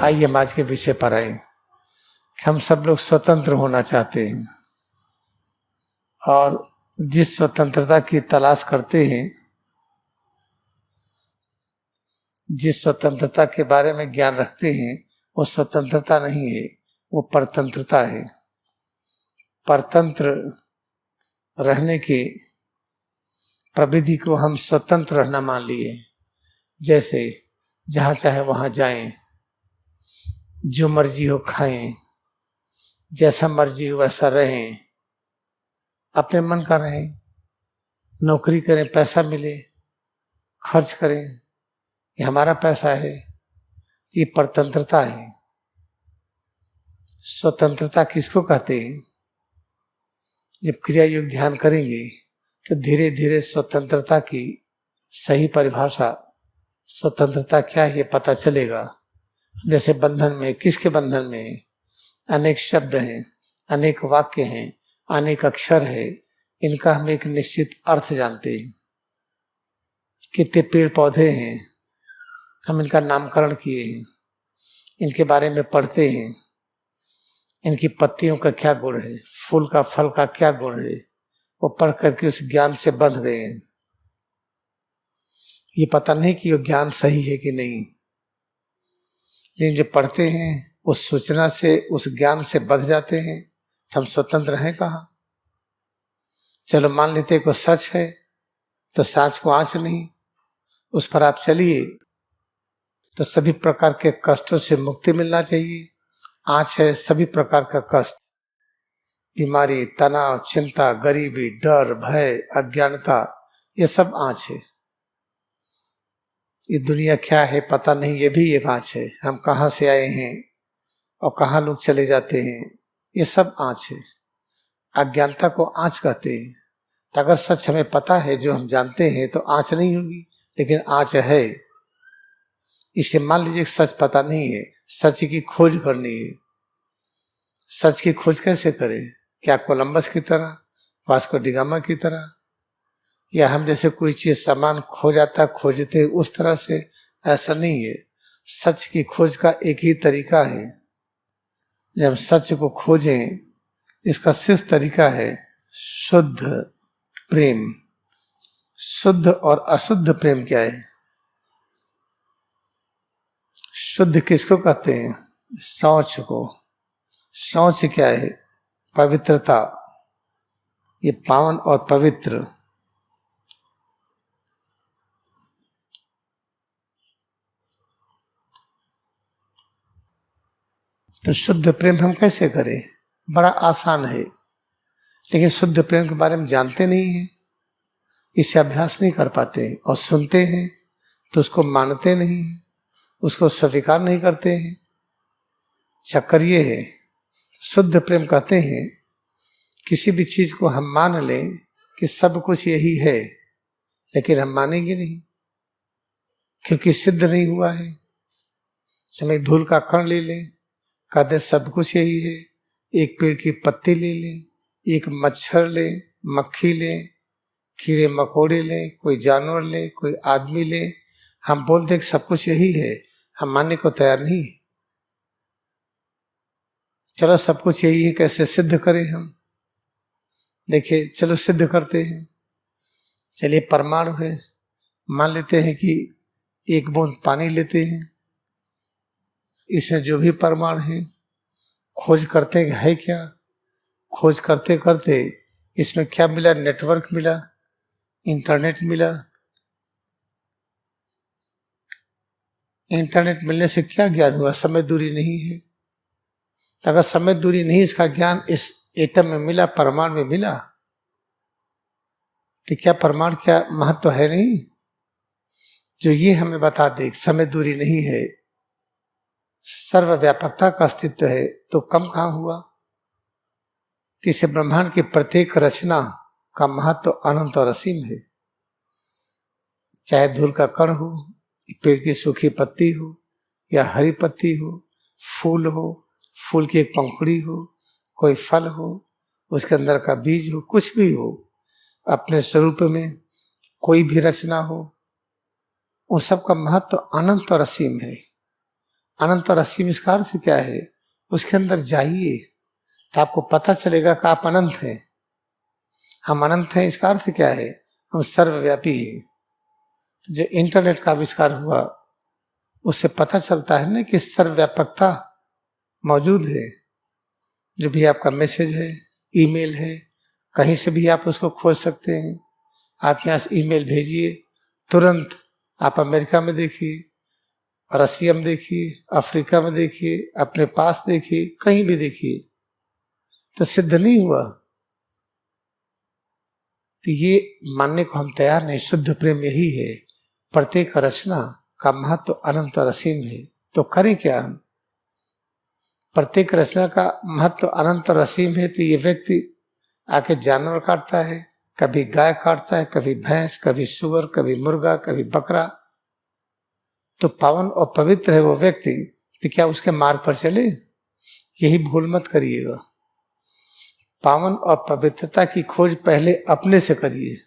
आइए हम आज के विषय पर आए कि हम सब लोग स्वतंत्र होना चाहते हैं और जिस स्वतंत्रता की तलाश करते हैं, जिस स्वतंत्रता के बारे में ज्ञान रखते हैं, वो स्वतंत्रता नहीं है, वो परतंत्रता है। परतंत्र रहने की प्रविधि को हम स्वतंत्र रहना मान लिए। जैसे जहाँ चाहे वहाँ जाएं, जो मर्जी हो खाएं, जैसा मर्जी हो वैसा रहें, अपने मन का रहें, नौकरी करें, पैसा मिले, खर्च करें, ये हमारा पैसा है, ये परतंत्रता है। स्वतंत्रता किसको कहते हैं? जब क्रिया योग ध्यान करेंगे तो धीरे धीरे स्वतंत्रता की सही परिभाषा, स्वतंत्रता क्या है, ये पता चलेगा। जैसे बंधन में, किसके बंधन में? अनेक शब्द हैं, अनेक वाक्य हैं, अनेक अक्षर है, इनका हम एक निश्चित अर्थ जानते हैं। कितने पेड़ पौधे हैं, हम इनका नामकरण किए हैं, इनके बारे में पढ़ते हैं, इनकी पत्तियों का क्या गुण है, फूल का फल का क्या गुण है, वो पढ़ करके उस ज्ञान से बंध गए हैं। ये पता नहीं कि वो ज्ञान सही है कि नहीं, लेकिन जो पढ़ते हैं उस सूचना से, उस ज्ञान से बंध जाते हैं। हम स्वतंत्र हैं कहाँ? चलो मान लेते को सच है तो सच को आँच नहीं, उस पर आप चलिए तो सभी प्रकार के कष्टों से मुक्ति मिलना चाहिए। आँच है सभी प्रकार का कष्ट, बीमारी, तनाव, चिंता, गरीबी, डर, भय, अज्ञानता, ये सब आँच है। ये दुनिया क्या है पता नहीं, ये भी एक आँच है। हम कहाँ से आए हैं और कहाँ लोग चले जाते हैं, ये सब आँच है। अज्ञानता को आँच कहते हैं। तो अगर सच हमें पता है, जो हम जानते हैं, तो आँच नहीं होगी, लेकिन आँच है। इसे मान लीजिए सच पता नहीं है, सच की खोज करनी है। सच की खोज कैसे करें? क्या कोलंबस की तरह, वास्को डी गामा की तरह, या हम जैसे कोई चीज सामान खो जाता खोजते उस तरह से? ऐसा नहीं है। सच की खोज का एक ही तरीका है। जब सच को खोजें, इसका सिर्फ तरीका है शुद्ध प्रेम। शुद्ध और अशुद्ध प्रेम क्या है? शुद्ध किसको कहते हैं? शौच को। शौच क्या है? पवित्रता, ये पावन और पवित्र। तो शुद्ध प्रेम हम कैसे करें? बड़ा आसान है, लेकिन शुद्ध प्रेम के बारे में जानते नहीं हैं, इसे अभ्यास नहीं कर पाते, और सुनते हैं तो उसको मानते नहीं हैं, उसको स्वीकार नहीं करते हैं। चक्कर ये है, शुद्ध प्रेम कहते हैं किसी भी चीज को हम मान लें कि सब कुछ यही है, लेकिन हम मानेंगे नहीं, क्योंकि सिद्ध नहीं हुआ है। हम एक धूल का कण ले लें, कहते सब कुछ यही है। एक पेड़ की पत्ती ले लें, एक मच्छर ले, मक्खी ले, कीड़े मकोड़े ले, कोई जानवर ले, कोई आदमी ले, हम बोलते कि सब कुछ यही है, हम मानने को तैयार नहीं है। चलो सब कुछ यही है, कैसे सिद्ध करें हम? देखिए, चलो सिद्ध करते हैं। चलिए परमाणु है, मान लेते हैं कि एक बूंद पानी लेते हैं, इसमें जो भी परमाणु है, खोज करते हैं है क्या। खोज करते करते इसमें क्या मिला? नेटवर्क मिला, इंटरनेट मिला। इंटरनेट मिलने से क्या ज्ञान हुआ? समय दूरी नहीं है। तो अगर समय दूरी नहीं, इसका ज्ञान इस एटम में मिला, परमाणु में मिला, तो क्या परमाणु क्या महत्व है नहीं? जो ये हमें बता दे समय दूरी नहीं है, सर्वव्यापकता का अस्तित्व है, तो कम कहाँ हुआ? इसे ब्रह्मांड की प्रत्येक रचना का महत्व अनंत और असीम है। चाहे धूल का कण हो, पेड़ की सूखी पत्ती हो, या हरी पत्ती हो, फूल हो, फूल की एक पंखुड़ी हो, कोई फल हो, उसके अंदर का बीज हो, कुछ भी हो, अपने स्वरूप में कोई भी रचना हो, उन सब का महत्व अनंत और असीम है। अनंत और असीम इसका अर्थ क्या है? उसके अंदर जाइए तो आपको पता चलेगा कि आप अनंत हैं। हम अनंत हैं इसका अर्थ क्या है? हम सर्वव्यापी हैं। जो इंटरनेट का आविष्कार हुआ उससे पता चलता है ना कि सर्वव्यापकता मौजूद है। जो भी आपका मैसेज है, ईमेल है, कहीं से भी आप उसको खोज सकते हैं। आप यहाँ से ईमेल भेजिए, तुरंत आप अमेरिका में देखिए, रसिया में देखिए, अफ्रीका में देखिए, अपने पास देखिए, कहीं भी देखिए, तो सिद्ध नहीं हुआ। तो ये मानने को हम तैयार नहीं। शुद्ध प्रेम यही है। प्रत्येक रचना का महत्व अनंत और असीम है। तो करें क्या हम? प्रत्येक रचना का महत्व अनंत और असीम है तो ये व्यक्ति आके जानवर काटता है, कभी गाय काटता है, कभी भैंस, कभी सुअर, कभी मुर्गा, कभी बकरा, तो पावन और पवित्र है वो व्यक्ति, तो क्या उसके मार्ग पर चले? यही भूल मत करिएगा। पावन और पवित्रता की खोज पहले अपने से करिए,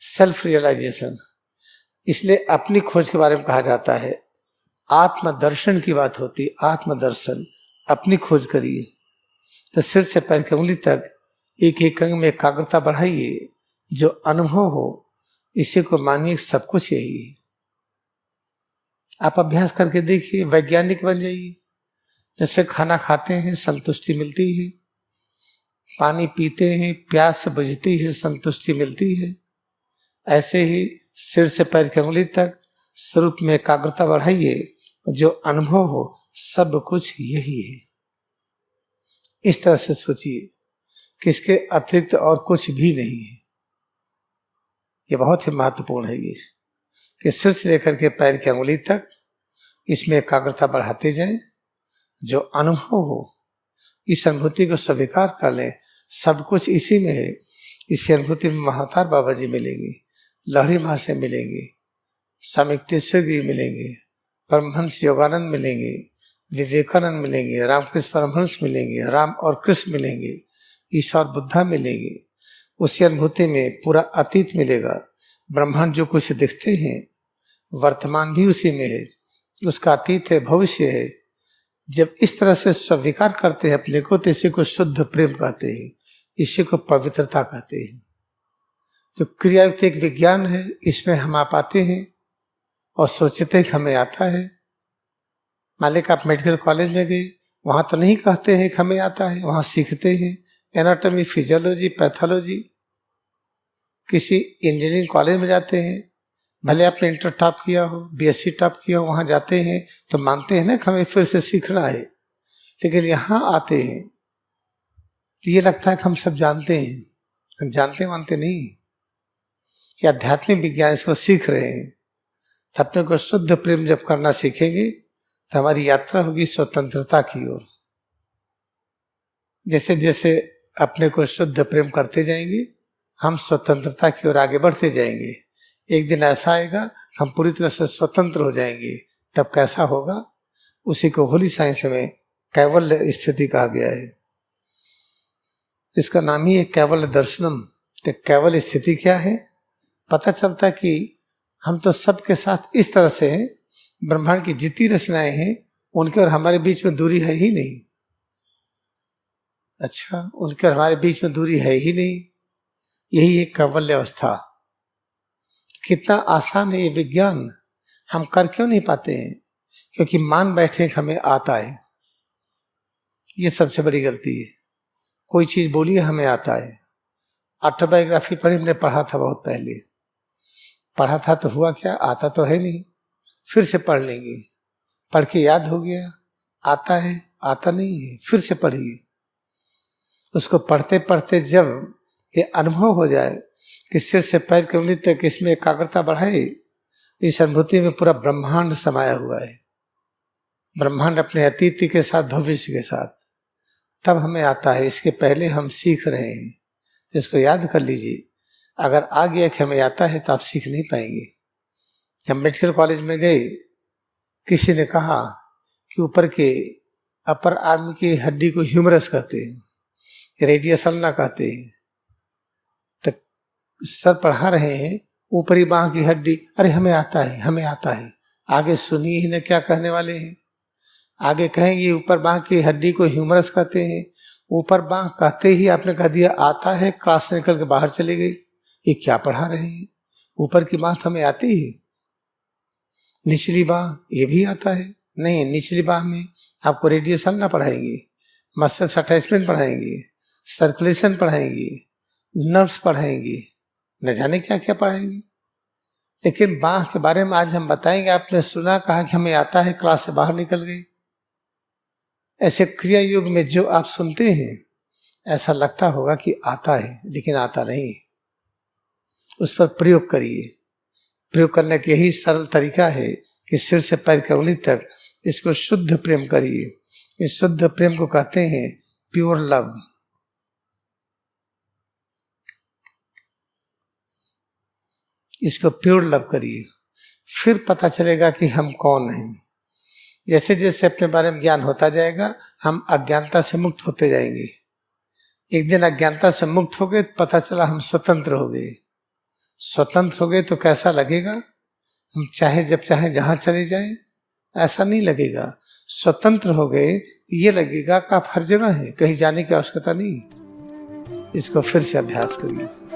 सेल्फ रियलाइजेशन। इसलिए अपनी खोज के बारे में कहा जाता है, आत्मदर्शन की बात होती, आत्मदर्शन। अपनी खोज करिए तो सिर से पैर की उंगली तक एक एक अंग में एकाग्रता बढ़ाइए। जो अनुभव हो इसी को मानिए, सब कुछ यही है। आप अभ्यास करके देखिए, वैज्ञानिक बन जाइए। जैसे खाना खाते हैं संतुष्टि मिलती है, पानी पीते हैं प्यास से बुझती है, संतुष्टि मिलती है, ऐसे ही सिर से पैर की उंगली तक स्वरूप में एकाग्रता बढ़ाइए। जो अनुभव हो सब कुछ यही है। इस तरह से सोचिए कि इसके अतिरिक्त और कुछ भी नहीं है। ये बहुत ही महत्वपूर्ण है ये कि सिर से लेकर के पैर की उंगली तक इसमें एकाग्रता बढ़ाते जाएं। जो अनुभव हो इस अनुभूति को स्वीकार कर लें। सब कुछ इसी में है। इसी अनुभूति में महातार बाबा जी मिलेंगे, लहरी महाशय मिलेंगे, स्वामी तीसरे गिरी मिलेंगे, परमहंस योगानंद मिलेंगे, विवेकानंद मिलेंगे, रामकृष्ण परमहंस मिलेंगे, राम और कृष्ण मिलेंगे, ईश्वर बुद्धा मिलेंगे। उसी अनुभूति में पूरा अतीत मिलेगा। ब्रह्मांड जो कुछ दिखते हैं वर्तमान भी उसी में है, उसका अतीत है, भविष्य है। जब इस तरह से स्वीकार करते हैं अपने को तो इसी को शुद्ध प्रेम कहते हैं, इसी को पवित्रता कहते हैं। तो क्रियायुक्त एक विज्ञान है, इसमें हम आ पाते हैं और सोचते हैं कि हमें आता है। मालिक आप मेडिकल कॉलेज में गए, वहां तो नहीं कहते हैं कि हमें आता है, वहां सीखते हैं एनाटॉमी, फिजियोलॉजी, पैथोलॉजी। किसी इंजीनियरिंग कॉलेज में जाते हैं, भले आपने इंटर टॉप किया हो, बीएससी टॉप किया हो, वहां जाते हैं तो मानते हैं ना कि हमें फिर से सीखना है। लेकिन यहाँ आते हैं तो ये लगता है कि हम सब जानते हैं। हम जानते मानते नहीं। ये आध्यात्मिक विज्ञान इसको सीख रहे हैं। तो अपने को शुद्ध प्रेम जब करना सीखेंगे तो हमारी यात्रा होगी स्वतंत्रता की ओर। जैसे जैसे अपने को शुद्ध प्रेम करते जाएंगे हम स्वतंत्रता की ओर आगे बढ़ते जाएंगे। एक दिन ऐसा आएगा हम पूरी तरह से स्वतंत्र हो जाएंगे। तब कैसा होगा? उसी को होली साइंस में कैवल्य स्थिति कहा गया है। इसका नाम ही है कैवल्य दर्शनम। तो कैवल्य स्थिति क्या है? पता चलता कि हम तो सबके साथ इस तरह से हैं, ब्रह्मांड की जितनी रचनाएं हैं उनके और हमारे बीच में दूरी है ही नहीं। अच्छा, उनके और हमारे बीच में दूरी है ही नहीं। यही एक कैवल्य अवस्था। कितना आसान है ये विज्ञान, हम कर क्यों नहीं पाते हैं? क्योंकि मान बैठे हमें आता है। ये सबसे बड़ी गलती है। कोई चीज बोलिए हमें आता है। ऑटोबायोग्राफी पढ़ी, हमने पढ़ा था बहुत पहले, पढ़ा था तो हुआ क्या? आता तो है नहीं। फिर से पढ़ लेंगे, पढ़ के याद हो गया, आता है, आता नहीं है, फिर से पढ़िए। उसको पढ़ते पढ़ते जब ये अनुभव हो जाए कि सिर से पैर की उंगली तक इसमें एकाग्रता बढ़ाए, इस अनुभूति में पूरा ब्रह्मांड समाया हुआ है। ब्रह्मांड अपने अतीत के साथ, भविष्य के साथ, तब हमें आता है। इसके पहले हम सीख रहे हैं। तो इसको याद कर लीजिए। अगर आ गया कि हमें आता है तो आप सीख नहीं पाएंगे। जब मेडिकल कॉलेज में गए, किसी ने कहा कि ऊपर के अपर आर्म की हड्डी को ह्यूमरस कहते हैं, रेडियस अल्ना कहते हैं। तो सर पढ़ा रहे हैं ऊपरी बांह की हड्डी, अरे हमें आता है, हमें आता है। आगे सुनिए ही न क्या कहने वाले हैं। आगे कहेंगे ऊपर बांह की हड्डी को ह्यूमरस कहते हैं। ऊपर बांह कहते ही आपने कह दिया आता है, क्लास से निकल के बाहर चली गई। ये क्या पढ़ा रहे हैं? ऊपर की बांह हमें आती है। निचली बांह ये भी आता है? नहीं, निचली बांह में आपको रेडिएशन ना पढ़ाएंगे, मसल्स अटैचमेंट पढ़ाएंगे, सर्कुलेशन पढ़ाएंगे, नर्व्स पढ़ाएंगे, न जाने क्या क्या पढ़ाएंगे। लेकिन बांह के बारे में आज हम बताएंगे। आपने सुना कहा कि हमें आता है, क्लास से बाहर निकल गई। ऐसे क्रिया युग में जो आप सुनते हैं ऐसा लगता होगा कि आता है, लेकिन आता नहीं। उस पर प्रयोग करिए। प्रयोग करने का यही सरल तरीका है कि सिर से पैर की उंगली तक इसको शुद्ध प्रेम करिए। इस शुद्ध प्रेम को कहते हैं प्योर लव। इसको प्योर लव करिए, फिर पता चलेगा कि हम कौन हैं। जैसे जैसे अपने बारे में ज्ञान होता जाएगा हम अज्ञानता से मुक्त होते जाएंगे। एक दिन अज्ञानता से मुक्त हो गए तो पता चला हम स्वतंत्र हो गए। स्वतंत्र हो गए तो कैसा लगेगा? हम चाहे जब चाहे जहां चले जाएं, ऐसा नहीं लगेगा। स्वतंत्र हो गए तो ये लगेगा कि आप हर जगह हैं, कहीं जाने की आवश्यकता नहीं। इसको फिर से अभ्यास करिए।